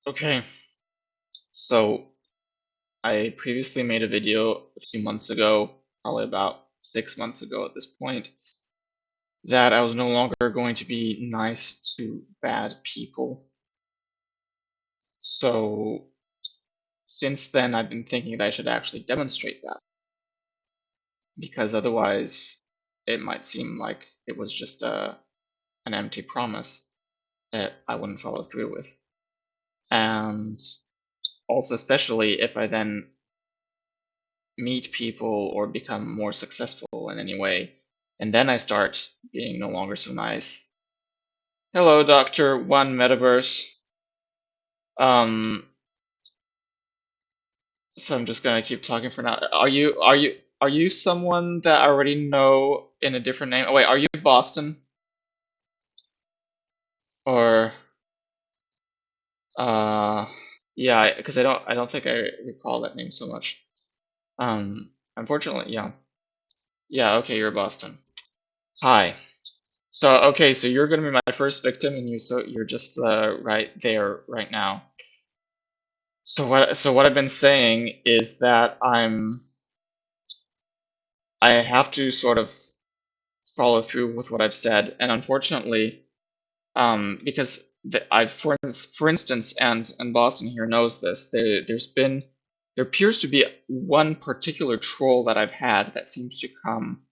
Okay, so I previously made a video a few months ago, probably about 6 months ago at this point, that I was no longer going to be nice to bad people. So since then, I've been thinking that I should actually demonstrate that, because otherwise it might seem like it was just an empty promise that I wouldn't follow through with. And also, especially if I then meet people or become more successful in any way, and then I start being no longer so nice. Hello, Doctor One Metaverse. Um, so I'm just gonna keep talking for now. Are you someone that I already know in a different name? Oh wait, are you Boston or uh? Yeah, because I don't think I recall that name so much. Unfortunately, yeah, yeah. Okay, you're Boston. Hi. So you're gonna be my first victim, and you're just right there right now. So what I've been saying is that I have to sort of follow through with what I've said, and unfortunately, because for instance, and Boston here knows this. There appears to be one particular troll that I've had that seems to come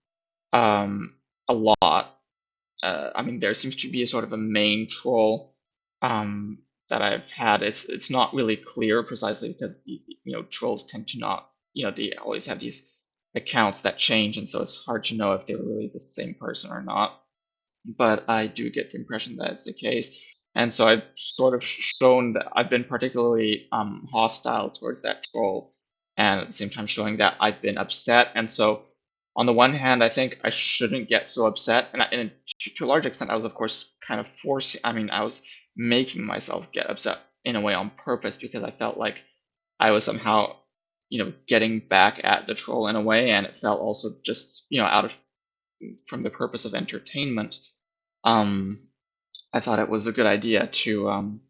um a lot. I mean, there seems to be a sort of a main troll that I've had. It's not really clear precisely because the trolls tend to not they always have these accounts that change, and so it's hard to know if they're really the same person or not. But I do get the impression that it's the case, and so I've sort of shown that I've been particularly hostile towards that troll, and at the same time showing that I've been upset. And so on the one hand, I think I shouldn't get so upset, and to a large extent, I was of course kind of forcing. I mean, I was making myself get upset in a way on purpose because I felt like I was somehow, getting back at the troll in a way, and it felt also just, out of from the purpose of entertainment. Um, I thought it was a good idea to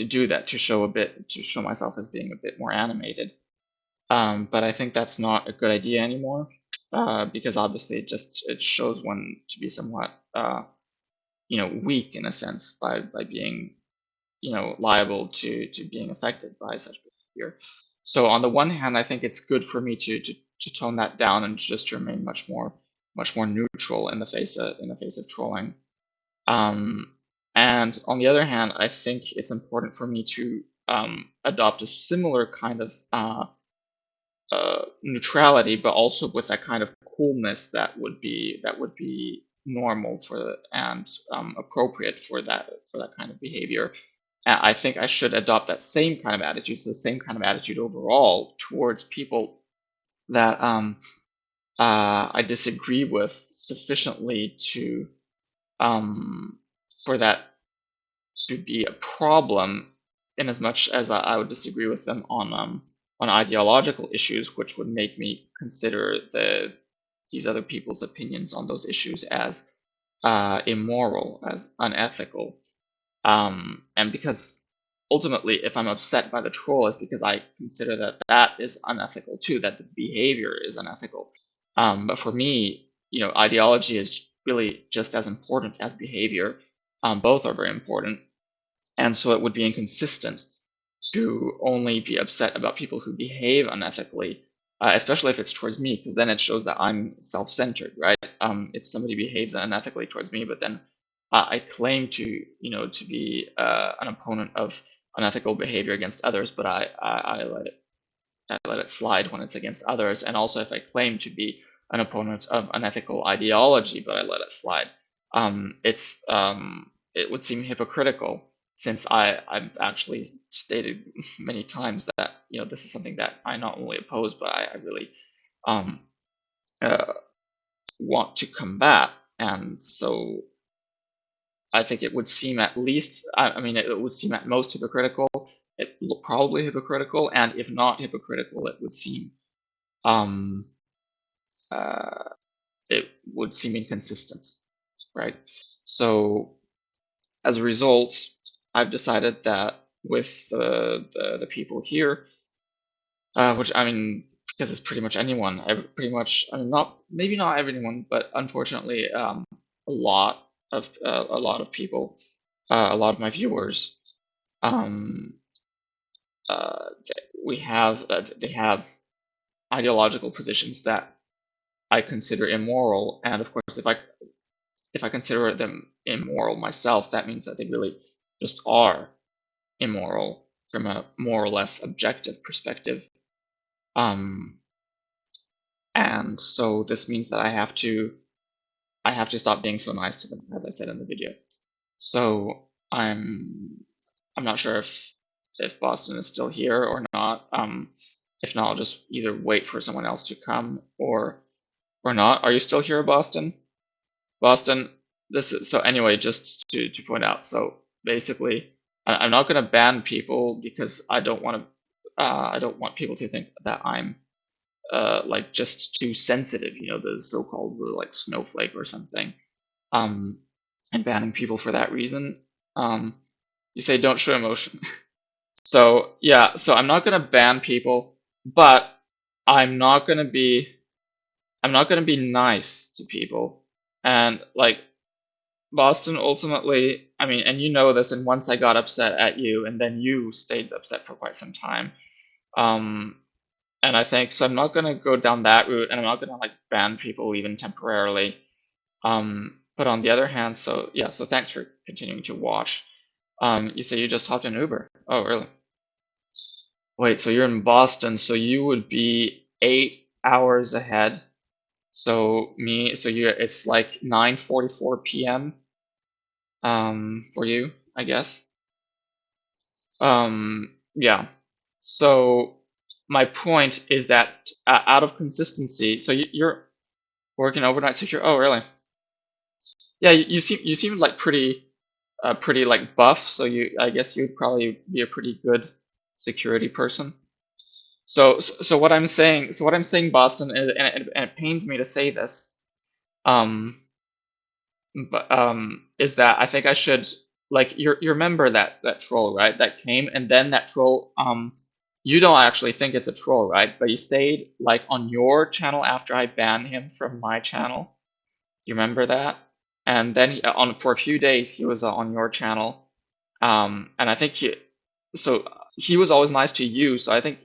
do that, to show myself as being a bit more animated. But I think that's not a good idea anymore, because obviously it shows one to be somewhat weak in a sense by being liable to being affected by such behavior. So on the one hand, I think it's good for me to tone that down and just to remain much more neutral in the face of trolling. Um, and on the other hand, I think it's important for me to adopt a similar kind of neutrality, but also with that kind of coolness that would be normal for and appropriate for that kind of behavior. I think I should adopt that same kind of attitude, so the same kind of attitude overall towards people that I disagree with sufficiently to um, for that to be a problem, in as much as I would disagree with them on ideological issues, which would make me consider these other people's opinions on those issues as immoral, as unethical. And because ultimately, if I'm upset by the troll, it's because I consider that that is unethical too, that the behavior is unethical. But for me, ideology is really just as important as behavior. Both are very important, and so it would be inconsistent to only be upset about people who behave unethically, especially if it's towards me, because then it shows that I'm self-centered, right? If somebody behaves unethically towards me, but then I claim to be an opponent of unethical behavior against others, but I let it slide when it's against others, and also if I claim to be an opponent of unethical ideology, but I let it slide, it would seem hypocritical, since I've actually stated many times that this is something that I not only oppose, but I really um, uh, want to combat. And so I think it would seem at least, I mean, it would seem at most hypocritical. Probably hypocritical, and if not hypocritical, um, uh, it would seem inconsistent, right? So as a result, I've decided that with the people here, which I mean, because it's pretty much anyone, pretty much, I mean, not maybe not everyone, but unfortunately, a lot of people, a lot of my viewers, um, they have ideological positions that I consider immoral, and of course, if I consider them immoral myself, that means that they really just are immoral from a more or less objective perspective. Um, and so this means that I have to stop being so nice to them, as I said in the video. So I'm not sure if Boston is still here or not. If not, I'll just either wait for someone else to come or not. Are you still here, Boston? Boston, this is so anyway, just to point out. So basically, I'm not going to ban people because I don't want people to think that I'm like just too sensitive, you know, the so-called like snowflake or something. Um, and banning people for that reason. You say don't show emotion. So yeah, so I'm not gonna ban people, but I'm not gonna be I'm not gonna be nice to people. And like Boston ultimately, I mean, and you know this, and once I got upset at you, and then you stayed upset for quite some time. Um, and I think so. I'm not gonna go down that route, and I'm not gonna like ban people even temporarily. But on the other hand, so yeah, so thanks for continuing to watch. You say you just hopped in Uber. Oh, really? Wait, so you're in Boston, so you would be 8 hours ahead. So it's like 9:44 p.m. For you, I guess. Yeah. So my point is that out of consistency, so you're working overnight, so you're, oh, really? Yeah, you seem like pretty like buff, so I guess you'd probably be a pretty good security person. So what I'm saying, Boston, and it pains me to say this, um, but is that I think I should, like, you remember that troll, right? That came, and then that troll, you don't actually think it's a troll, right? But he stayed like on your channel after I banned him from my channel. You remember that? And then on for a few days he was on your channel, and I think he was always nice to you. So I think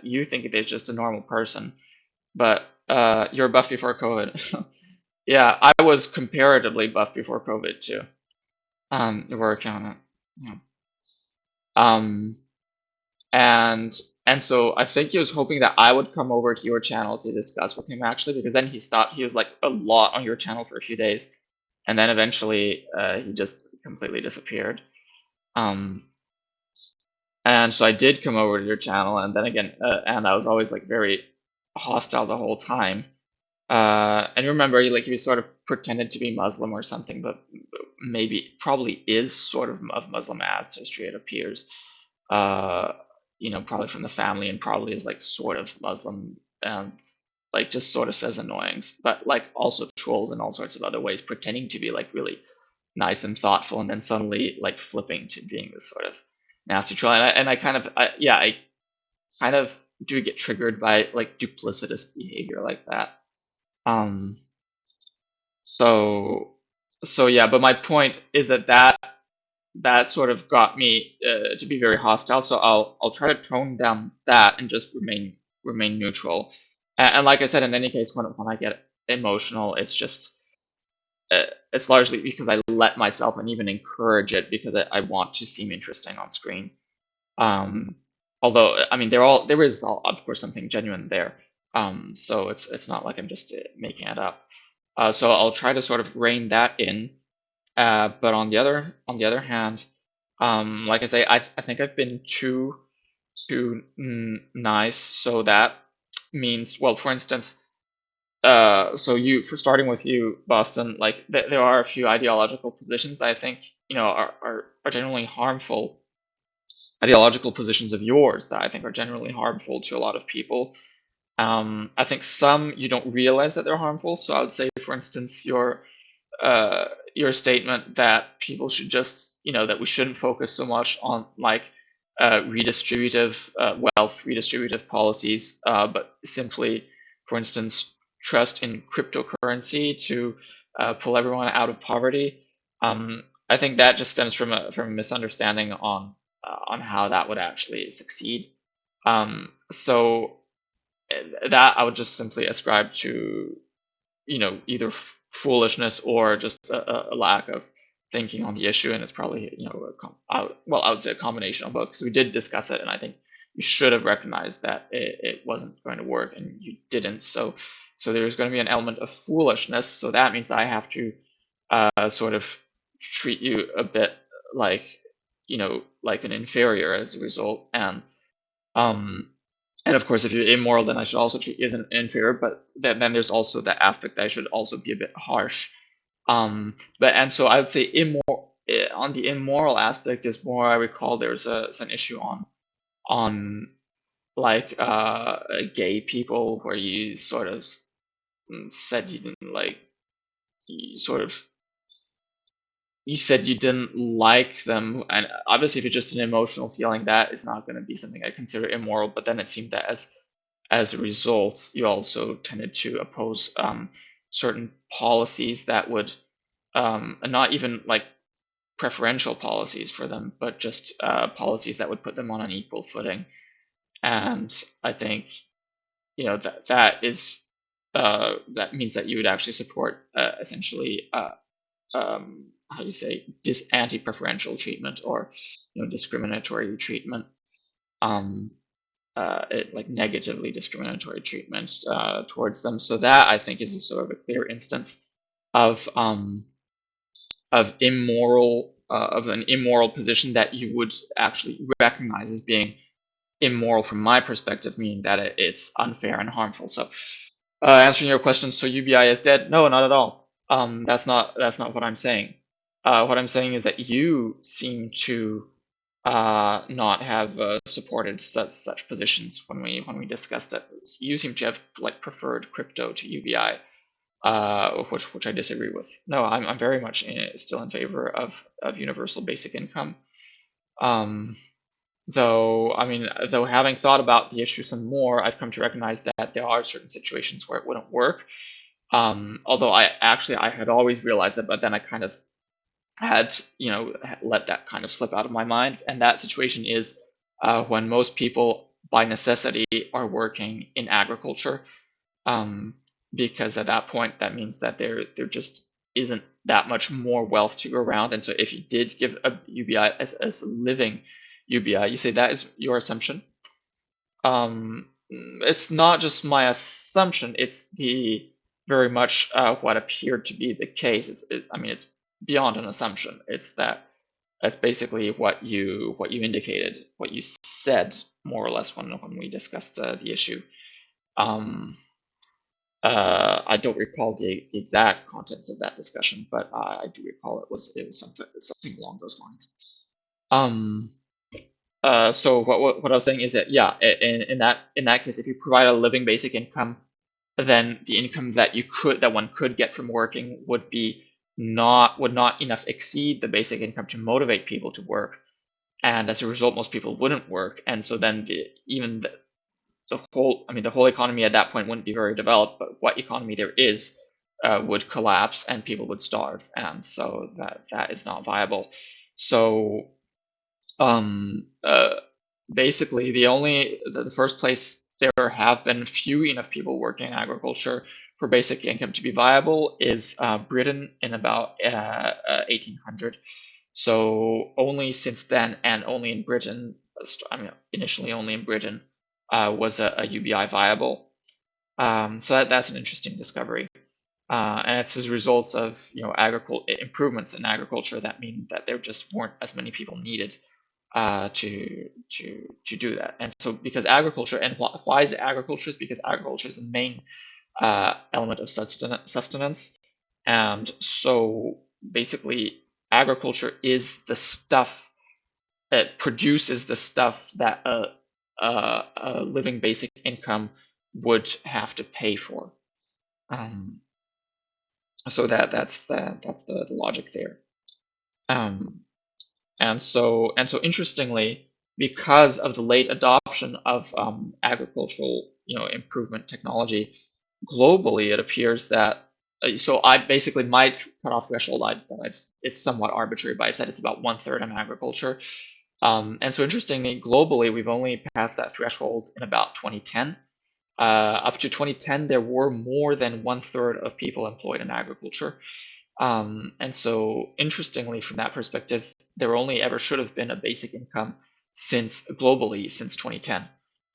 you think it is just a normal person, but you're buff before COVID. Yeah, I was comparatively buff before COVID too. You're working on it. Yeah. Um, and so I think he was hoping that I would come over to your channel to discuss with him actually, because then he stopped. He was like a lot on your channel for a few days, and then eventually he just completely disappeared. Um, and so I did come over to your channel, and then again, and I was always like very hostile the whole time. And remember, he sort of pretended to be Muslim or something, but maybe probably is sort of Muslim ancestry, it appears. Uh, you know, probably from the family, and probably is like sort of Muslim, and like just sort of says annoyings, but like also trolls in all sorts of other ways, pretending to be like really nice and thoughtful, and then suddenly like flipping to being this sort of nasty troll. And I kind of, I kind of do get triggered by like duplicitous behavior like that. Um, so yeah, but my point is that sort of got me to be very hostile. So I'll try to tone down that and just remain neutral. And like I said, in any case, when I get emotional, it's just it's largely because I let myself and even encourage it because I want to seem interesting on screen. Um, although I mean, there is of course something genuine there. So it's not like I'm just making it up. So I'll try to sort of rein that in. But on the other hand, like I say, I think I've been too nice. So that means, well, for instance, so for starting with you, Boston, like there are a few ideological positions that I think are generally harmful. Ideological positions of yours that I think are generally harmful to a lot of people. I think some you don't realize that they're harmful. So I would say, for instance, your statement that people should just, that we shouldn't focus so much on like wealth redistributive policies, but simply, for instance, trust in cryptocurrency to pull everyone out of poverty. I think that just stems from a misunderstanding on how that would actually succeed. So that I would just simply ascribe to, either foolishness or just a lack of thinking on the issue, and it's probably, I would say a combination of both, because we did discuss it, and I think you should have recognized that it wasn't going to work, and you didn't. So there's going to be an element of foolishness. So that means I have to sort of treat you a bit like, like an inferior as a result, um, and of course, if you're immoral, then I should also treat you as an inferior. But then there's also that aspect that I should also be a bit harsh. And so I would say immoral, on the immoral aspect is more. I recall there's an issue on like gay people, where you sort of said you didn't like, you sort of you said you didn't like them, and obviously if it's just an emotional feeling, that is not going to be something I consider immoral. But then it seemed that as a result, you also tended to oppose certain policies that would, and not even like preferential policies for them, but just policies that would put them on an equal footing. And I think, that means that you would actually support essentially how do you say, anti-preferential treatment, or discriminatory treatment, like negatively discriminatory treatment towards them. So that, I think, is a sort of a clear instance of of an immoral position that you would actually recognize as being immoral from my perspective, meaning that it's unfair and harmful. So, answering your question, so UBI is dead? No, not at all. That's not what I'm saying. What I'm saying is that you seem to not have supported such positions when we discussed it. You seem to have like preferred crypto to UBI, which I disagree with. No, I'm very much still in favor of universal basic income. Though having thought about the issue some more, I've come to recognize that there are certain situations where it wouldn't work. Although I had always realized that, but then I kind of had, let that kind of slip out of my mind. And that situation is when most people by necessity are working in agriculture, because at that point that means that there just isn't that much more wealth to go around. And so if you did give a UBI as a living UBI, you say that is your assumption. It's not just my assumption; it's the very much what appeared to be the case. It's beyond an assumption. That's basically what you indicated, what you said, more or less, when we discussed the issue. I don't recall the exact contents of that discussion, but I do recall it was something along those lines. So what I was saying is that, yeah, in that case, if you provide a living basic income, then the income that one could get from working would not enough exceed the basic income to motivate people to work, and as a result, most people wouldn't work, and so then the whole economy at that point wouldn't be very developed. But what economy there is would collapse, and people would starve, and so that is not viable. So basically, the first place there have been few enough people working in agriculture for basic income to be viable is Britain in about 1800. So only since then, and only in Britain, initially only in Britain, was a UBI viable. So that's an interesting discovery. And it's as a result of improvements in agriculture that mean that there just weren't as many people needed to do that. And so because agriculture, and why is it agriculture? Is because agriculture is the main element of sustenance. And so basically agriculture is the stuff that produces the stuff that a living basic income would have to pay for. So that's the logic there. Um, and so interestingly, because of the late adoption of agricultural, improvement technology globally, it appears that so I basically my cutoff threshold it's somewhat arbitrary, but I said it's about one third in agriculture. And so interestingly, globally, we've only passed that threshold in about 2010. Up to 2010, there were more than one third of people employed in agriculture. And so, interestingly, from that perspective, there only ever should have been a basic income since globally since 2010.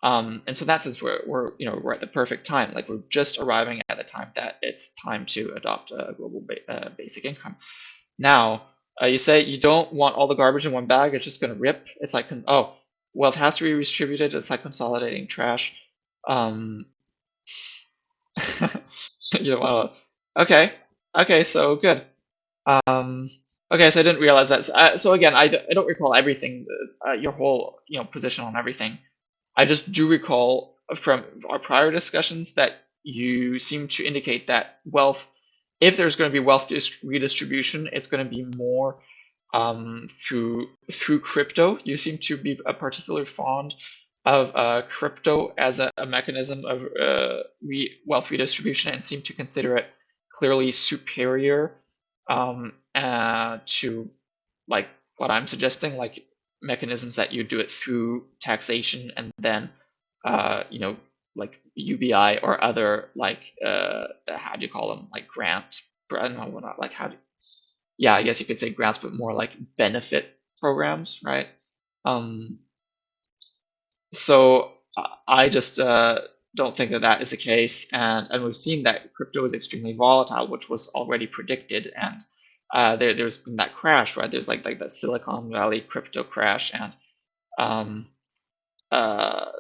And so, in that sense, we're at the perfect time. Like we're just arriving at the time that it's time to adopt a global basic income. Now, you say you don't want all the garbage in one bag; it's just going to rip. It's like, oh, well, it has to be redistributed. It's like consolidating trash. Um, you don't want to. Okay, okay, so good. Um, okay, so I didn't realize that. So again, I don't recall everything, your whole position on everything. I just do recall from our prior discussions that you seem to indicate that wealth, if there's going to be wealth redistribution, it's going to be more through crypto. You seem to be a particularly fond of crypto as a mechanism of wealth redistribution and seem to consider it clearly superior to like what I'm suggesting, like mechanisms that you do it through taxation and then like UBI or other like how do you call them, like grant, I don't know what, not like how do, yeah, I guess you could say grants, but more like benefit programs, right? Um, so I just don't think that that is the case, and we've seen that crypto is extremely volatile, which was already predicted, and there's been that crash, right? There's like that Silicon Valley crypto crash, and um,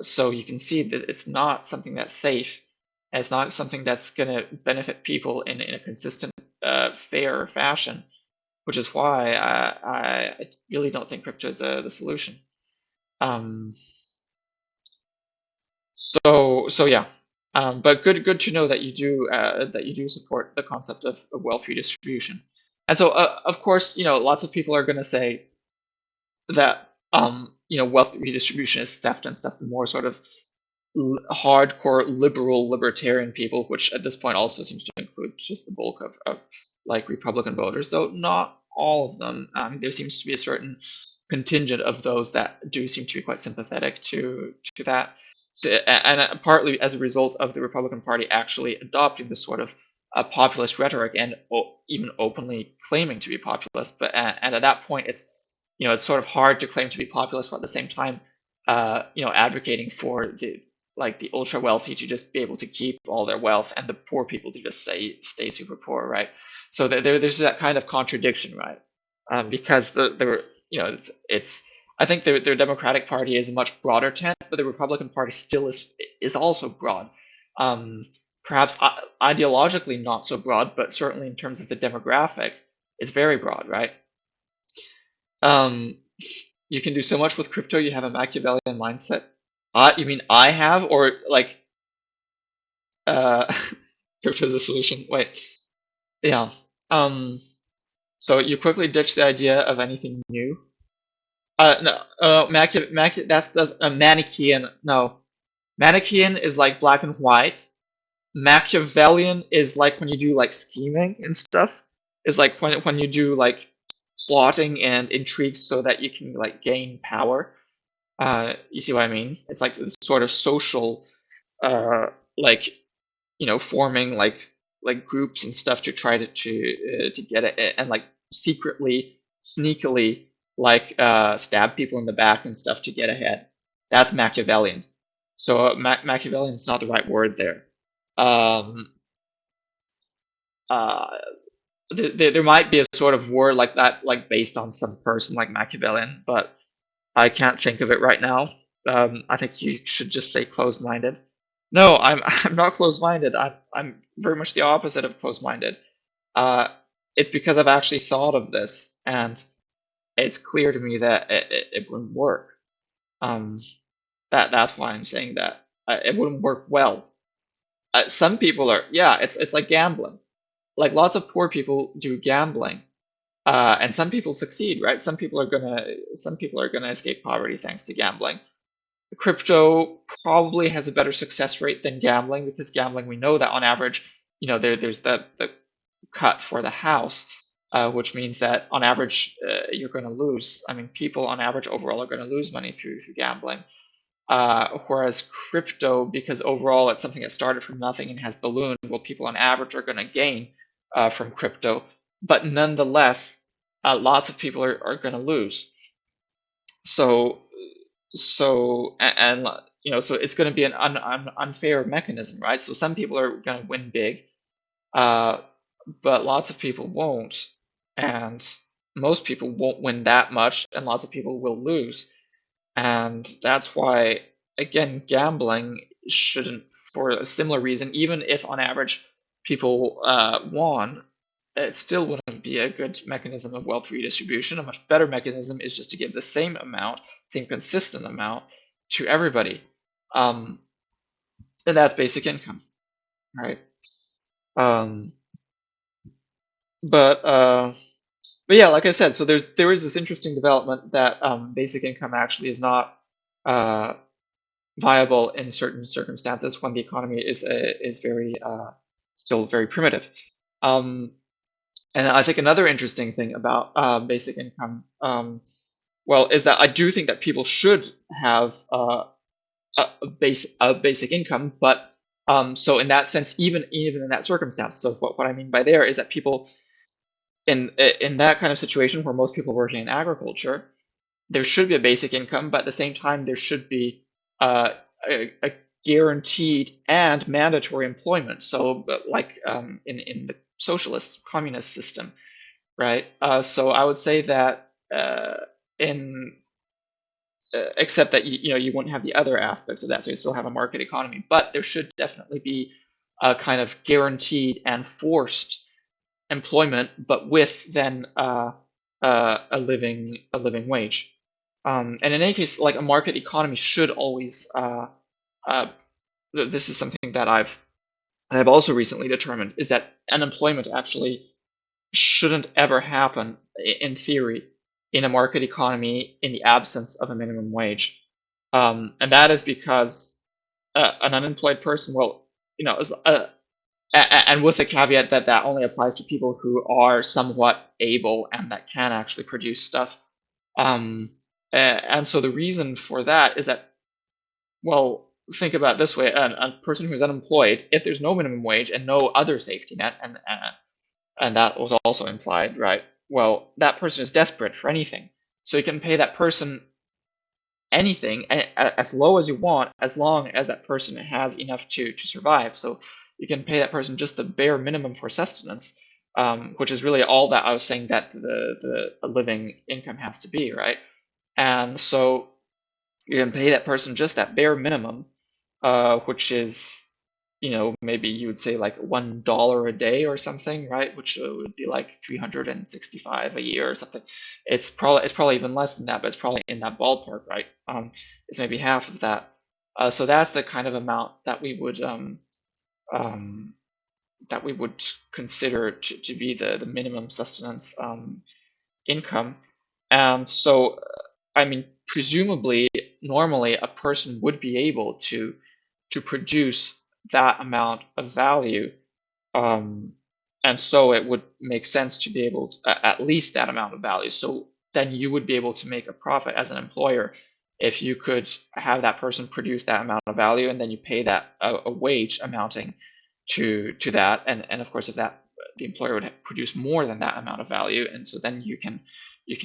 so you can see that it's not something that's safe. And it's not something that's going to benefit people in a consistent, fair fashion, which is why I really don't think crypto is the solution. Um, so yeah, but good to know that you do support the concept of wealth redistribution. And so of course, lots of people are going to say that wealth redistribution is theft and stuff. The more sort of hardcore liberal libertarian people, which at this point also seems to include just the bulk of like Republican voters, though not all of them. There seems to be a certain contingent of those that do seem to be quite sympathetic to that. So, and partly as a result of the Republican Party actually adopting this sort of populist rhetoric and even openly claiming to be populist. But and at that point, it's sort of hard to claim to be populist while at the same time advocating for the ultra wealthy to just be able to keep all their wealth and the poor people to just stay super poor, right? So there's that kind of contradiction, right? Because it's I think their Democratic Party is a much broader tent, but the Republican Party still is also broad. Um, Perhaps ideologically not so broad, but certainly in terms of the demographic, it's very broad, right? Um, you can do so much with crypto. You have a Machiavellian mindset. You mean I have, or like uh, crypto is a solution? Wait, yeah. Um, so you quickly ditch the idea of anything new. No, that's does a Manichaean. No, Manichaean is like black and white. Machiavellian is like when you do like scheming and stuff. Is like when you do like plotting and intrigues so that you can like gain power. You see what I mean? It's like this sort of social, like forming like groups and stuff to try to get it and like secretly, sneakily like stab people in the back and stuff to get ahead. That's Machiavellian. So Machiavellian is not the right word there. Um, uh, there might be a sort of word like that, like based on some person like Machiavellian, but I can't think of it right now. I think you should just say closed-minded. No, I'm not closed-minded. I'm very much the opposite of closed-minded. Uh, it's because I've actually thought of this, and it's clear to me that it wouldn't work. Um, that's why I'm saying that it wouldn't work well. Some people are, yeah, it's like gambling. like lots of poor people do gambling, and some people succeed, right? Some people are gonna escape poverty thanks to gambling. Crypto probably has a better success rate than gambling, because gambling, we know that on average, there's the cut for the house, which means that on average, you're going to lose. I mean, people on average overall are going to lose money through gambling. Whereas crypto, because overall it's something that started from nothing and has ballooned, well, people on average are going to gain from crypto. But nonetheless, lots of people are going to lose. So, so it's going to be an unfair mechanism, right? So some people are going to win big, but lots of people won't, and most people won't win that much, and lots of people will lose. And that's why, again, gambling shouldn't, for a similar reason, even if on average people won, it still wouldn't be a good mechanism of wealth redistribution. A much better mechanism is just to give the same amount, same consistent amount to everybody. And that's basic income, right? Um, but yeah, like I said, so there is this interesting development that basic income actually is not viable in certain circumstances when the economy is very still very primitive. And I think another interesting thing about basic income, well, is that I do think that people should have a basic income, but so in that sense, even in that circumstance, so what I mean by there is that people in that kind of situation where most people are working in agriculture, there should be a basic income, but at the same time, there should be a guaranteed and mandatory employment. So, like in the socialist communist system, right? So I would say that in except that you wouldn't have the other aspects of that, so you still have a market economy, but there should definitely be a kind of guaranteed and forced employment, but with then a living wage. And in any case, like a market economy should always. This is something that I've also recently determined, is that unemployment actually shouldn't ever happen in theory in a market economy in the absence of a minimum wage, and that is because an unemployed person, well, and with the caveat that that only applies to people who are somewhat able and that can actually produce stuff. And so the reason for that is that, well, think about it this way: a person who's unemployed, if there's no minimum wage and no other safety net, and that was also implied, right? Well, that person is desperate for anything, so you can pay that person anything as low as you want, as long as that person has enough to survive. So you can pay that person just the bare minimum for sustenance, which is really all that I was saying that the living income has to be, right? And so you can pay that person just that bare minimum, which is, maybe you would say like $1 a day or something, right? Which would be like 365 a year or something. It's probably even less than that, but it's probably in that ballpark, right? It's maybe half of that. So that's the kind of amount that we would consider to be the minimum sustenance income. And so, I mean, presumably, normally a person would be able to produce that amount of value, um, and so it would make sense to be able to, at least that amount of value. So then you would be able to make a profit as an employer if you could have that person produce that amount of value, and then you pay that a wage amounting to that, and of course, if that the employer would produce more than that amount of value, and so then you can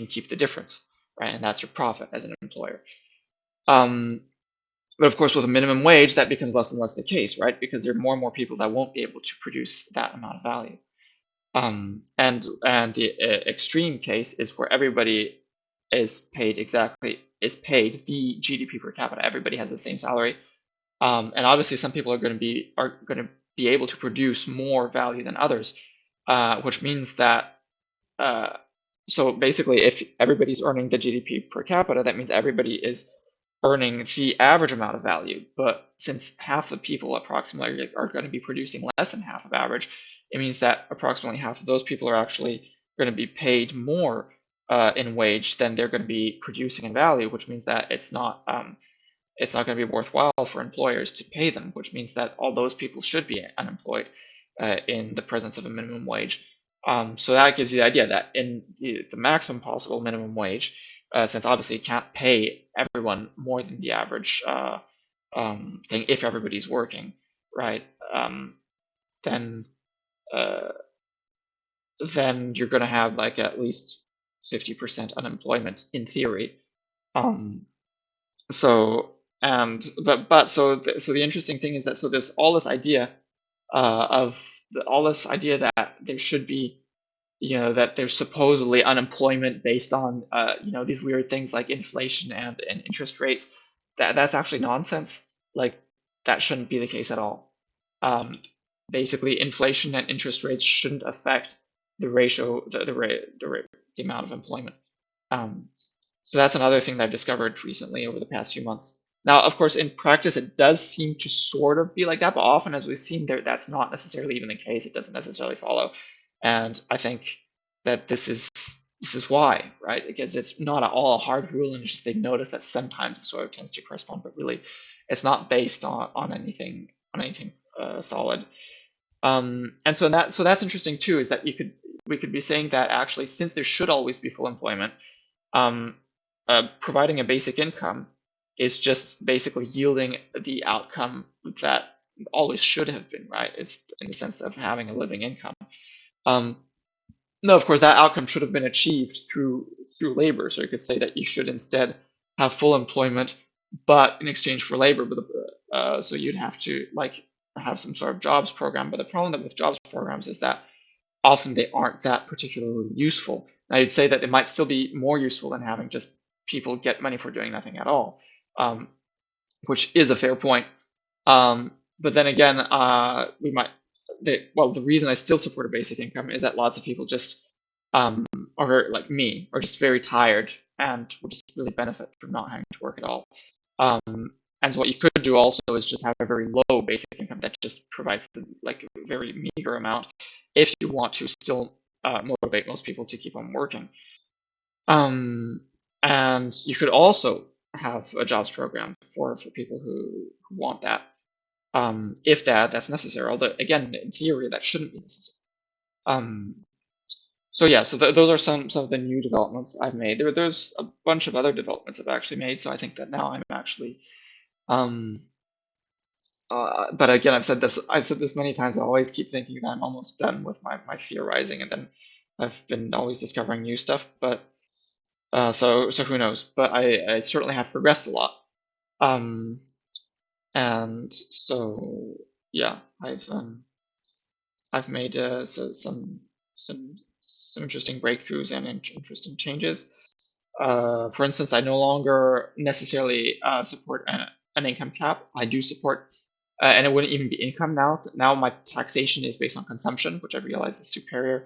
keep the difference, right? And that's your profit as an employer. But of course, with a minimum wage, that becomes less and less the case, right? Because there are more and more people that won't be able to produce that amount of value. And the extreme case is where everybody is paid the GDP per capita. Everybody has the same salary, and obviously some people are going to be able to produce more value than others, which means that so basically, if everybody's earning the GDP per capita, that means everybody is earning the average amount of value. But since half the people approximately are going to be producing less than half of average, it means that approximately half of those people are actually going to be paid more in wage than they're going to be producing in value, which means that it's not going to be worthwhile for employers to pay them, which means that all those people should be unemployed in the presence of a minimum wage. So that gives you the idea that in the maximum possible minimum wage, since obviously you can't pay everyone more than the average thing if everybody's working, right? Then uh, then you're going to have like at least 50% unemployment in theory. Um, so so the interesting thing is that so there's all this idea all this idea that there should be that there's supposedly unemployment based on these weird things like inflation and interest rates. That's actually nonsense. Like that shouldn't be the case at all. Um, Basically, inflation and interest rates shouldn't affect the ratio, the amount of employment. Um, so that's another thing that I've discovered recently over the past few months. Now, of course, in practice, it does seem to sort of be like that, but often, as we've seen, that's not necessarily even the case. It doesn't necessarily follow, and I think that this is why, right? Because it's not at all a hard rule, and it's just they notice that sometimes it sort of tends to correspond, but really, it's not based on anything solid. And so that's interesting too, is that we could be saying that actually, since there should always be full employment, um, providing a basic income is just basically yielding the outcome that always should have been, right? It's in the sense of having a living income. Um, no, of course, that outcome should have been achieved through labor. So you could say that you should instead have full employment, but in exchange for labor. So you'd have to like have some sort of jobs program. But the problem with jobs programs is that often they aren't that particularly useful. Now you'd say that it might still be more useful than having just people get money for doing nothing at all, um, which is a fair point. But then again, the reason I still support a basic income is that lots of people just are very, like me, are just very tired and would just really benefit from not having to work at all. And so what you could do also is just have a very low basic income that just provides like a very meager amount if you want to still motivate most people to keep on working. Um, and you could also have a jobs program for people who want that, if that's necessary. Although again, in theory, that shouldn't be necessary. Um, so yeah, so those are some of the new developments I've made. There's a bunch of other developments I've actually made. So I think that now I'm actually, um, but again, I've said this many times. I always keep thinking that I'm almost done with my theorizing, and then I've been always discovering new stuff. But so who knows? But I certainly have progressed a lot. Um, and so yeah, I've made some interesting breakthroughs and interesting changes. For instance, I no longer necessarily support an income cap. I do support, and it wouldn't even be income now. Now my taxation is based on consumption, which I realize is superior,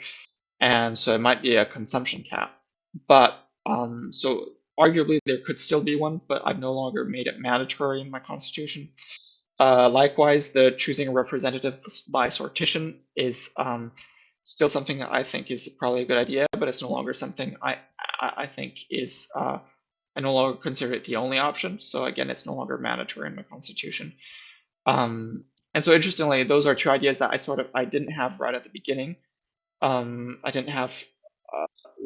and so it might be a consumption cap. But so arguably there could still be one, but I've no longer made it mandatory in my constitution. Likewise, the choosing a representative by sortition is still something that I think is probably a good idea, but it's no longer something I think is I no longer consider it the only option. So again, it's no longer mandatory in my constitution. And so interestingly, those are two ideas that I didn't have right at the beginning. I didn't have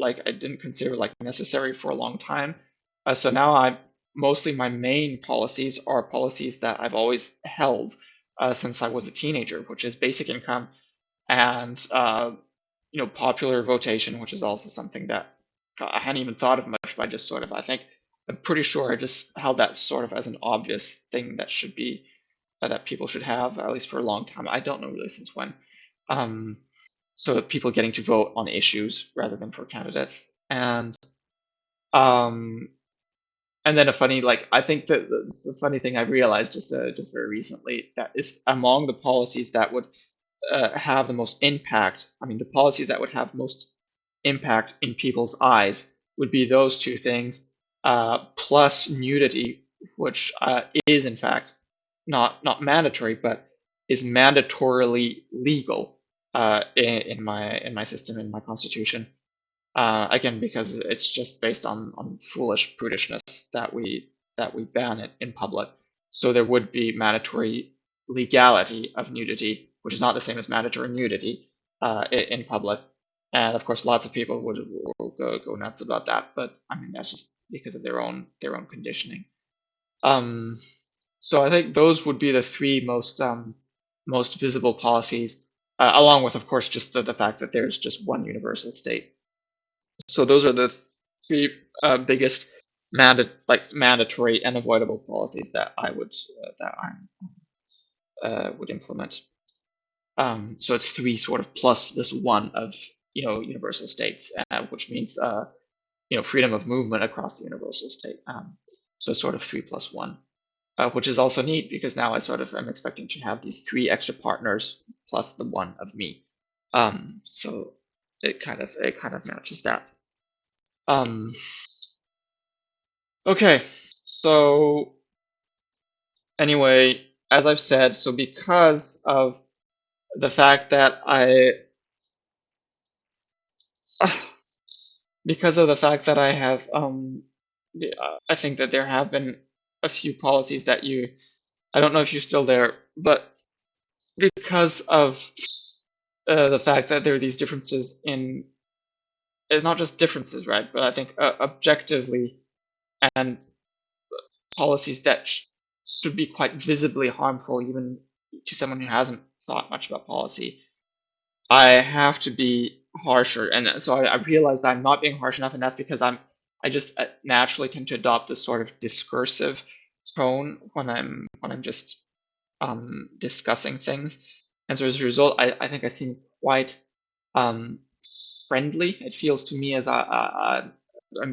I didn't consider like necessary for a long time. So now mostly my main policies are policies that I've always held since I was a teenager, which is basic income and popular votation, which is also something that I hadn't even thought of much, but I just sort of I'm pretty sure I just held that sort of as an obvious thing that should be that people should have at least for a long time. I don't know really since when. So that people getting to vote on issues rather than for candidates. Um, and then I think that the funny thing I've realized just very recently that is among the policies that would have the most impact. I mean, the policies that would have most impact in people's eyes would be those two things, plus nudity, which is in fact not mandatory, but is mandatorily legal. in my system, in my constitution. Again, because it's just based on foolish prudishness that we ban it in public. So there would be mandatory legality of nudity, which is not the same as mandatory nudity in public. And of course, lots of people will go nuts about that. But I mean, that's just because of their own conditioning. Um, so I think those would be the three most visible policies, along with, of course, just the fact that there's just one universal state. So those are the three biggest mandatory and avoidable policies that I would implement. So it's three sort of plus this one of universal states, which means freedom of movement across the universal state. So it's sort of 3+1, which is also neat because now I sort of am expecting to have these three extra partners plus the one of me. So it kind of matches that. Okay, so anyway, as I've said, so because of the fact that because of the fact that I have I think that there have been a few policies that I don't know if you're still there, but because of the fact that there are these differences in, it's not just differences, right? But I think objectively, and policies that should be quite visibly harmful even to someone who hasn't thought much about policy, I have to be harsher. And so I realized I'm not being harsh enough, and that's because I just naturally tend to adopt this sort of discursive tone when I'm just discussing things. And so as a result, I think I seem quite friendly. It feels to me as I'm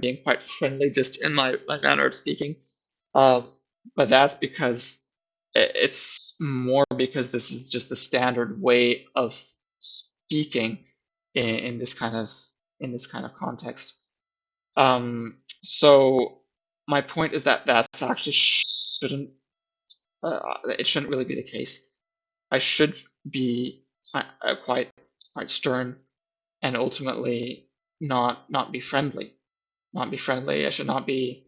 being quite friendly just in my manner of speaking. But that's because it's more because this is just the standard way of speaking in this kind of context. So my point is that that's actually it shouldn't really be the case. I should be quite stern and ultimately not be friendly. Not be friendly. I should not be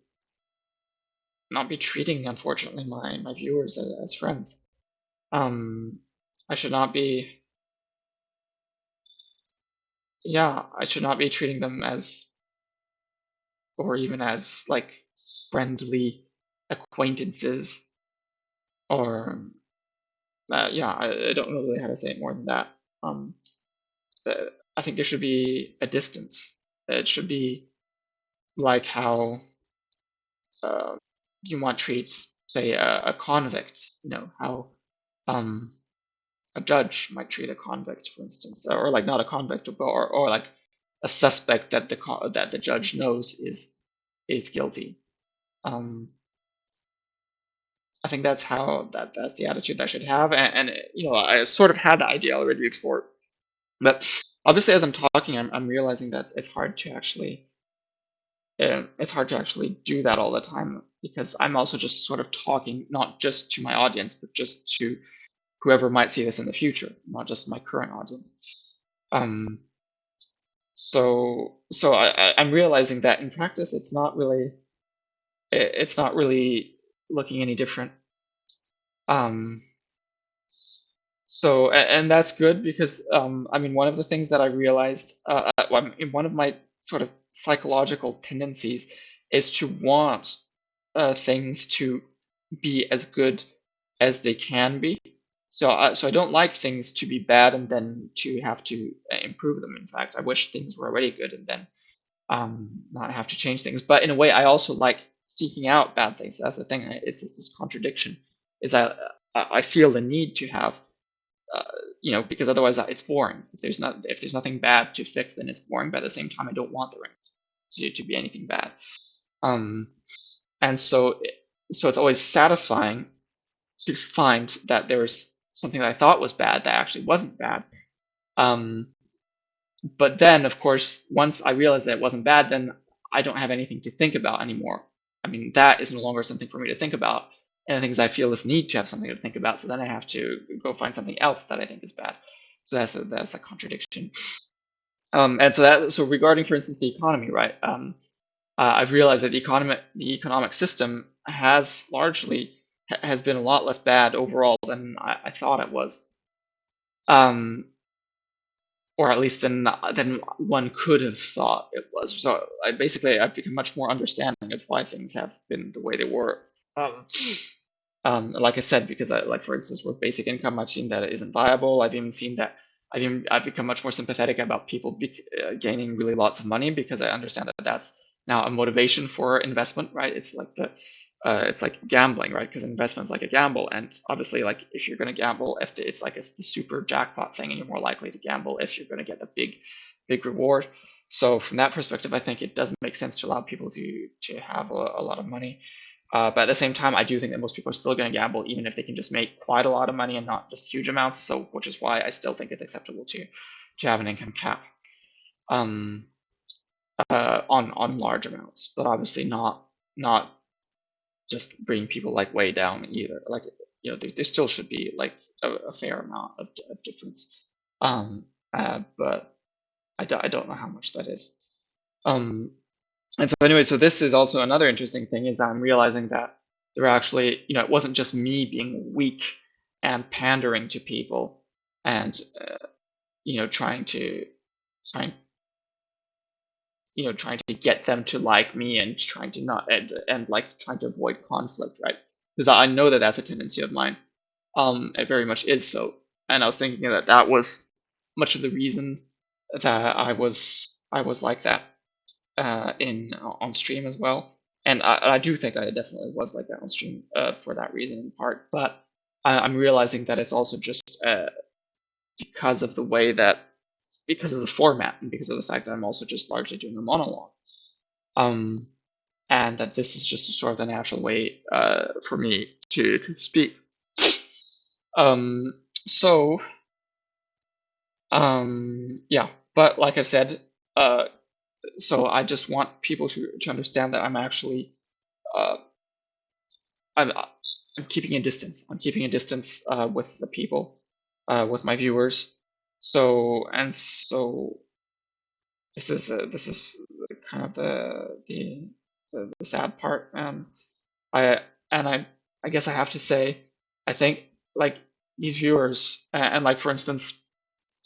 treating, unfortunately, my viewers as friends. I should not be, yeah, I should not be treating them as, or even as like friendly acquaintances, or yeah, I don't know really how to say it more than that. I think there should be a distance. It should be like how you might treat, say, a convict. How a judge might treat a convict, for instance, or like not a convict, or like a suspect that the judge knows is guilty. I think that's the attitude I should have, and I sort of had the idea already before, but obviously as I'm talking, I'm realizing that it's hard to actually do that all the time, because I'm also just sort of talking not just to my audience, but just to whoever might see this in the future, not just my current audience. So I'm realizing that in practice, it's not really looking any different. So and that's good, because I mean, one of the things that I realized, one of my sort of psychological tendencies is to want things to be as good as they can be. So I don't like things to be bad and then to have to improve them. In fact, I wish things were already good and then not have to change things. But in a way, I also like seeking out bad things. That's the thing. It's this contradiction. Is that I feel the need to have, because otherwise it's boring. If there's nothing bad to fix, then it's boring. But at the same time, I don't want there to be anything bad. And so it's always satisfying to find that there was something that I thought was bad that actually wasn't bad. But then, of course, once I realized that it wasn't bad, then I don't have anything to think about anymore. I mean, that is no longer something for me to think about. And the things I feel this need to have something to think about. So then I have to go find something else that I think is bad. So that's a contradiction. And so regarding, for instance, the economy, right? I've realized that the economic system has been a lot less bad overall than I thought it was, um, or at least than one could have thought it was. So I've become much more understanding of why things have been the way they were. Um, like I said, because like for instance with basic income, I've seen that it isn't viable. I've even seen that I've become much more sympathetic about people gaining really lots of money, because I understand that that's now a motivation for investment, right? It's like gambling, right? Because investment's like a gamble, and obviously, like if you're going to gamble, if it's like the super jackpot thing, and you're more likely to gamble if you're going to get a big reward. So from that perspective, I think it does make sense to allow people to have a lot of money. But at the same time, I do think that most people are still going to gamble, even if they can just make quite a lot of money and not just huge amounts. So, which is why I still think it's acceptable to have an income cap um, on large amounts, but obviously not just bringing people like way down either. Like, there still should be like a fair amount of difference. But I don't know how much that is. And so anyway, so this is also another interesting thing, is that I'm realizing that there actually, it wasn't just me being weak and pandering to people and, trying to, trying, trying to get them to like me and trying to not, and like trying to avoid conflict, right? Because I know that that's a tendency of mine. It very much is so. And I was thinking that was much of the reason that I was like that in on stream as well. And I do think I definitely was like that on stream for that reason in part. But I'm realizing that it's also just because of the way that, because of the format, and because of the fact that I'm also just largely doing a monologue. Um, and that this is just sort of the natural way for me to speak. Um, so, yeah, but like I've said, so I just want people to understand that I'm actually uh, I'm I'm keeping a distance. I'm keeping a distance with the people, with my viewers. So this is kind of the sad part. I and I guess I have to say, I think like these viewers, and like for instance,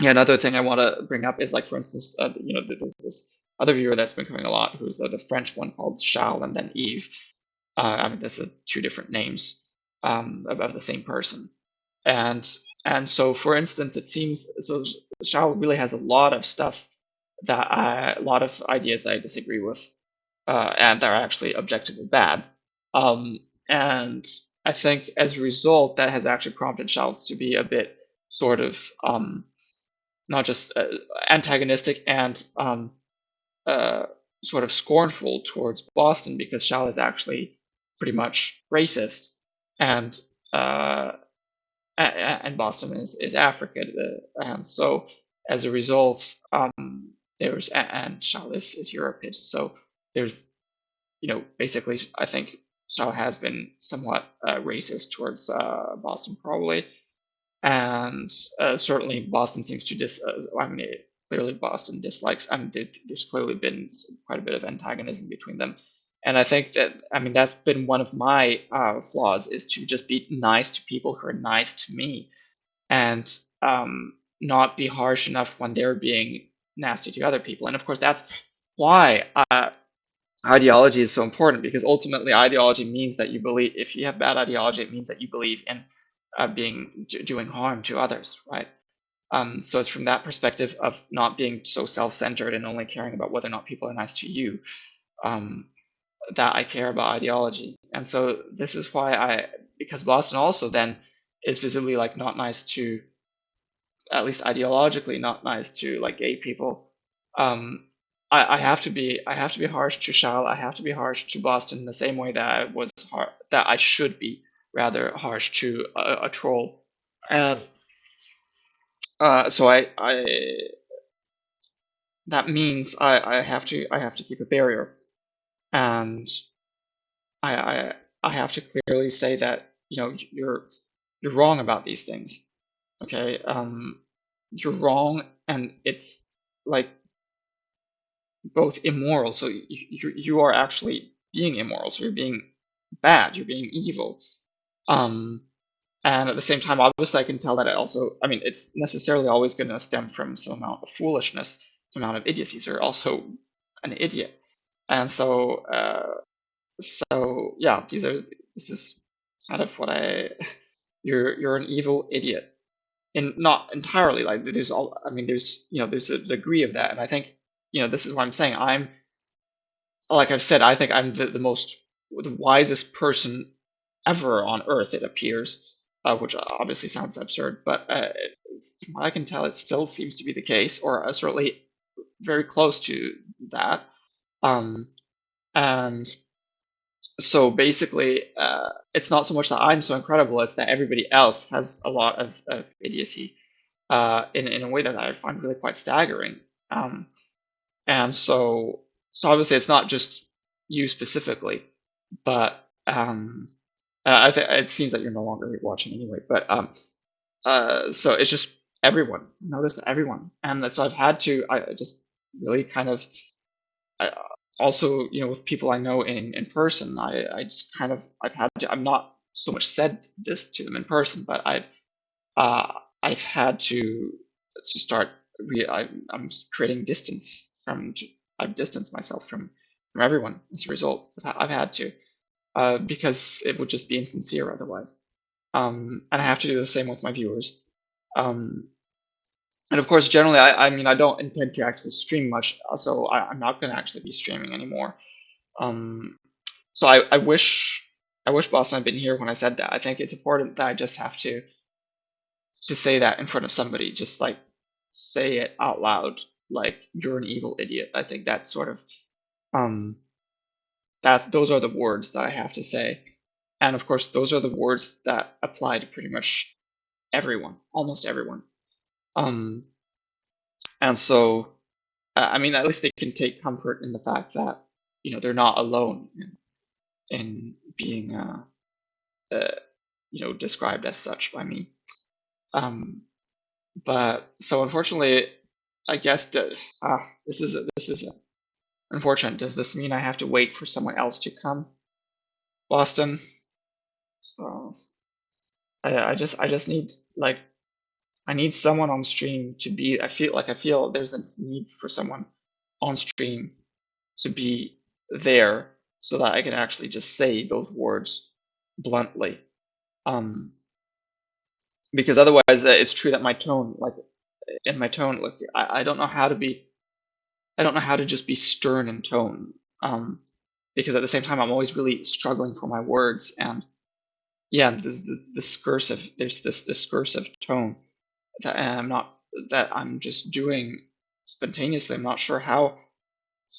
yeah, another thing I want to bring up is like for instance, there's this other viewer that's been coming a lot, who's the French one called Charles and then Eve. I mean, this is two different names of the same person, and so for instance, it seems so. Charles really has a lot of stuff a lot of ideas that I disagree with, and that are actually objectively bad. Um, and I think as a result, that has actually prompted Charles to be a bit sort of not just antagonistic and uh, sort of scornful towards Boston, because Shal is actually pretty much racist, and uh, and Boston is Africa, and so as a result, and Shal is European, so there's basically I think Shal has been somewhat racist towards Boston probably, and certainly Boston seems to I mean, clearly Boston dislikes. I mean, there's clearly been quite a bit of antagonism between them, and I think that, I mean, that's been one of my flaws, is to just be nice to people who are nice to me, and not be harsh enough when they're being nasty to other people. And of course, that's why ideology is so important, because ultimately ideology means that you believe, if you have bad ideology, it means that you believe in doing harm to others, right? So it's from that perspective of not being so self-centered and only caring about whether or not people are nice to you, um, that I care about ideology. And so this is why because Boston also then is visibly like not nice to, at least ideologically not nice to, like gay people. Um, I have to be harsh to Shal. I have to be harsh to Boston in the same way that that I should be rather harsh to a troll. And so that means I have to keep a barrier, and I I have to clearly say that you're wrong about these things. Okay. you're wrong, and it's like both immoral. So you are actually being immoral. So you're being bad. You're being evil. Um, and at the same time, obviously, I can tell that it also. I mean, it's necessarily always going to stem from some amount of foolishness, some amount of idiocy. So you're also an idiot. And so yeah, this is kind of what I. You're an evil idiot, and not entirely. Like there's all. I mean, there's a degree of that, and I think this is what I'm saying. I'm like I've said, I think I'm the wisest person ever on Earth. It appears, which obviously sounds absurd, but from what I can tell, it still seems to be the case, or certainly very close to that. Um, and so basically, it's not so much that I'm so incredible; it's that everybody else has a lot of idiocy in a way that I find really quite staggering. Um, and so obviously it's not just you specifically, but it seems that you're no longer watching anyway. But so it's just everyone. Notice everyone, and so I've had to. I just really kind of. I, also, with people I know in person, I just kind of I've had to. I'm not so much said this to them in person, but uh, I've had to start. I'm creating distance from. I've distanced myself from everyone as a result. I've had to because it would just be insincere otherwise. And I have to do the same with my viewers. Um, and of course, generally, I mean, I don't intend to actually stream much, so I'm not going to actually be streaming anymore. Um, so I wish Boston had been here when I said that. I think it's important that I just have to say that in front of somebody, just like say it out loud, like you're an evil idiot. I think that sort of um those are the words that I have to say. And of course, those are the words that apply to pretty much everyone, almost everyone. Um, and so, I mean, at least they can take comfort in the fact that they're not alone in being uh, described as such by me. Um, but so unfortunately, I guess that this is unfortunate. Does this mean I have to wait for someone else to come, Boston? So I just need like I need someone on stream to be. I feel there's a need for someone on stream to be there so that I can actually just say those words bluntly. Um, because otherwise, it's true that my tone, like in my tone, like I don't know how to be. I don't know how to just be stern in tone. Um, because at the same time, I'm always really struggling for my words, and yeah, there's the discursive. There's this discursive tone that I'm just doing spontaneously. I'm not sure how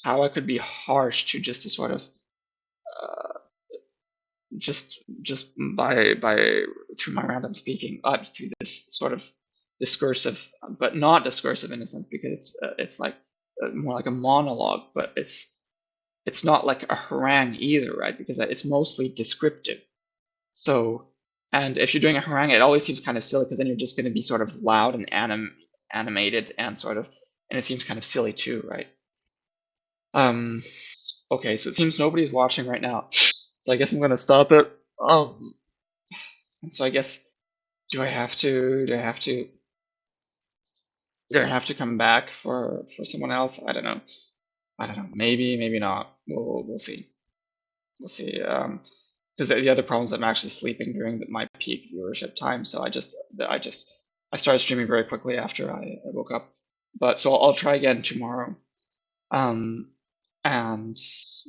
I could be harsh to sort of uh, just by through my random speaking through this sort of discursive, but not discursive in a sense because it's like more like a monologue, but it's not like a harangue either, right? Because it's mostly descriptive. So, and if you're doing a harangue, it always seems kind of silly because then you're just going to be sort of loud and animated and sort of, and it seems kind of silly too, right? Um, okay, so it seems nobody's watching right now, so I guess I'm gonna stop it. And so I guess do I have to? Do I have to? Do I have to come back for someone else? I don't know. I don't know. Maybe, maybe not. We'll see. We'll see. Because the other problem is I'm actually sleeping during my peak viewership time, so I started streaming very quickly after I woke up. But so I'll try again tomorrow. Um, and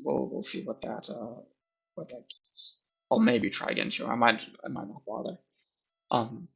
we'll see what that gives. I'll maybe try again tomorrow. I might not bother. Um,